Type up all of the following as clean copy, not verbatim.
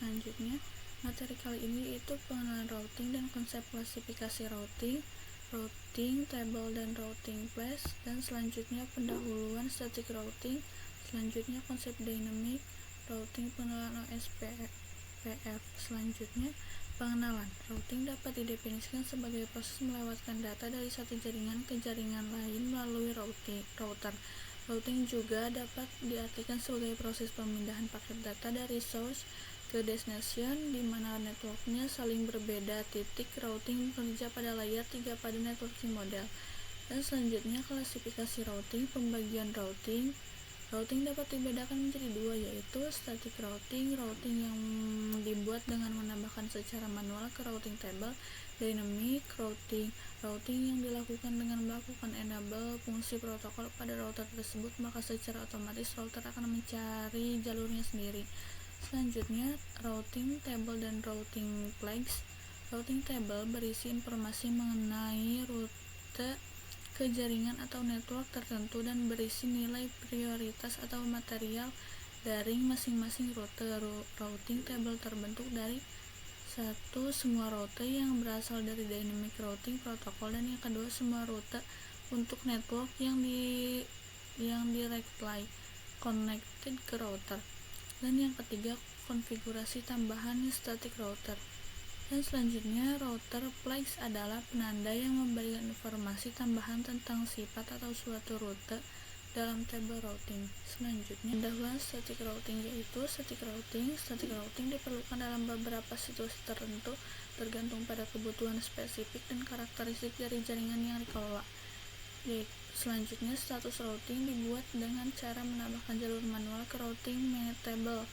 Selanjutnya, materi kali ini yaitu pengenalan routing dan konsep klasifikasi routing, routing table dan routing place, dan selanjutnya pendahuluan static routing, selanjutnya konsep dynamic routing, pengenalan OSPF. Selanjutnya, pengenalan routing dapat didefinisikan sebagai proses melewatkan data dari satu jaringan ke jaringan lain melalui router. Routing juga dapat diartikan sebagai proses pemindahan paket data dari source ke destination di mana networknya saling berbeda. Routing bekerja pada layer 3 pada networking model. Dan selanjutnya, klasifikasi routing, pembagian routing. Routing dapat dibedakan menjadi dua, yaitu static routing, routing yang dibuat dengan menambahkan secara manual ke routing table, dynamic routing, routing yang dilakukan dengan melakukan enable fungsi protokol pada router tersebut, maka secara otomatis router akan mencari jalurnya sendiri. Selanjutnya, routing table dan routing flags. Routing table berisi informasi mengenai rute ke jaringan atau network tertentu dan berisi nilai prioritas atau material daring masing-masing rute. Routing table terbentuk dari satu, semua rute yang berasal dari dynamic routing protokol, dan yang kedua, semua rute untuk network yang directly connected ke router, dan yang ketiga, konfigurasi tambahan static router. Dan selanjutnya, router flags adalah penanda yang memberikan informasi tambahan tentang sifat atau suatu rute dalam tabel routing. Selanjutnya, pendahuluan static routing, yaitu static routing diperlukan dalam beberapa situasi tertentu tergantung pada kebutuhan spesifik dan karakteristik dari jaringan yang dikelola. Selanjutnya, status routing dibuat dengan cara menambahkan jalur manual ke routing table.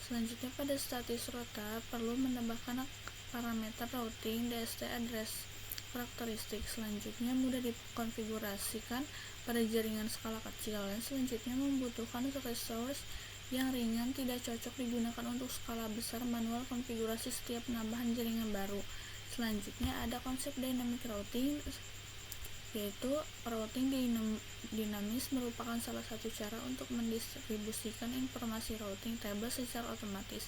Selanjutnya, pada status rota perlu menambahkan parameter routing DST address karakteristik. Selanjutnya, mudah dikonfigurasikan pada jaringan skala kecil, dan selanjutnya membutuhkan resource yang ringan, tidak cocok digunakan untuk skala besar manual konfigurasi setiap penambahan jaringan baru. Selanjutnya, ada konsep dynamic routing, yaitu routing dinamis merupakan salah satu cara untuk mendistribusikan informasi routing table secara otomatis.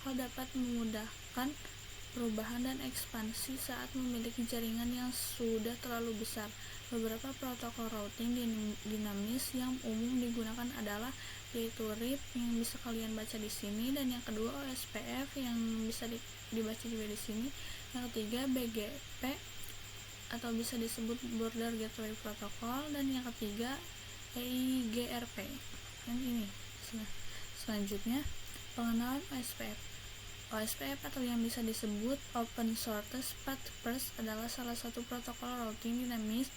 Hal dapat memudahkan perubahan dan ekspansi saat memiliki jaringan yang sudah terlalu besar. Beberapa protokol routing dinamis yang umum digunakan adalah yaitu RIP yang bisa kalian baca di sini, dan yang kedua OSPF yang bisa dibaca juga di sini. Yang ketiga BGP atau bisa disebut Border Gateway Protocol, dan yang ketiga EIGRP yang ini. Selanjutnya, pengenalan OSPF atau yang bisa disebut Open Shortest Path First adalah salah satu protokol routing dinamis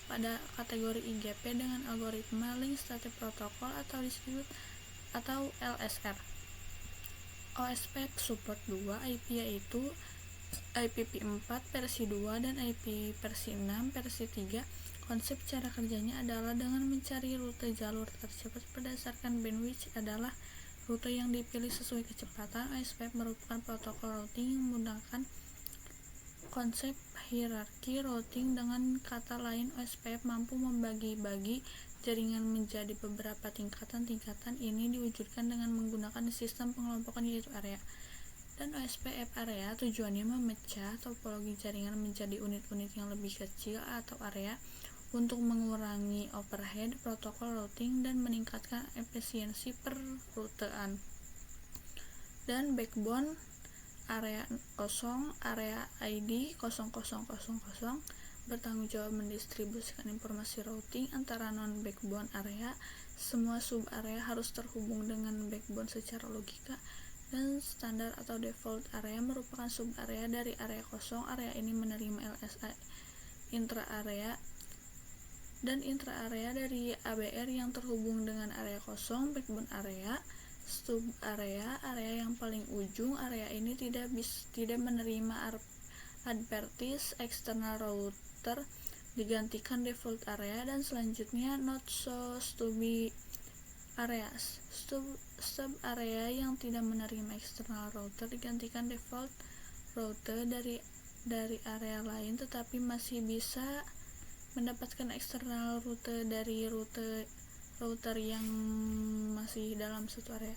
pada kategori IGP dengan algoritma Link State Protocol atau disebut atau LSR. OSPF support 2 IP, yaitu IPv4 versi 2 dan IP versi 6 versi 3. Konsep cara kerjanya adalah dengan mencari rute jalur tercepat berdasarkan bandwidth adalah rute yang dipilih sesuai kecepatan. OSPF merupakan protokol routing yang menggunakan konsep hierarki routing. Dengan kata lain, OSPF mampu membagi-bagi jaringan menjadi beberapa tingkatan. Tingkatan ini diwujudkan dengan menggunakan sistem pengelompokan, yaitu area. Dan OSPF area tujuannya memecah topologi jaringan menjadi unit-unit yang lebih kecil atau area untuk mengurangi overhead protokol routing dan meningkatkan efisiensi perrutean. Dan backbone area 0, area ID 0000 bertanggung jawab mendistribusikan informasi routing antara non-backbone area. Semua sub-area harus terhubung dengan backbone secara logika. Dan standar atau default area merupakan sub-area dari area 0. Area ini menerima LSA intra-area dan intra-area dari ABR yang terhubung dengan area 0. Backbone area, sub-area, area yang paling ujung. Area ini tidak menerima advertise external router, digantikan default area. Dan selanjutnya, not so to be areas, sub area yang tidak menerima external router, digantikan default router dari area lain, tetapi masih bisa mendapatkan external rute dari router yang masih dalam satu area.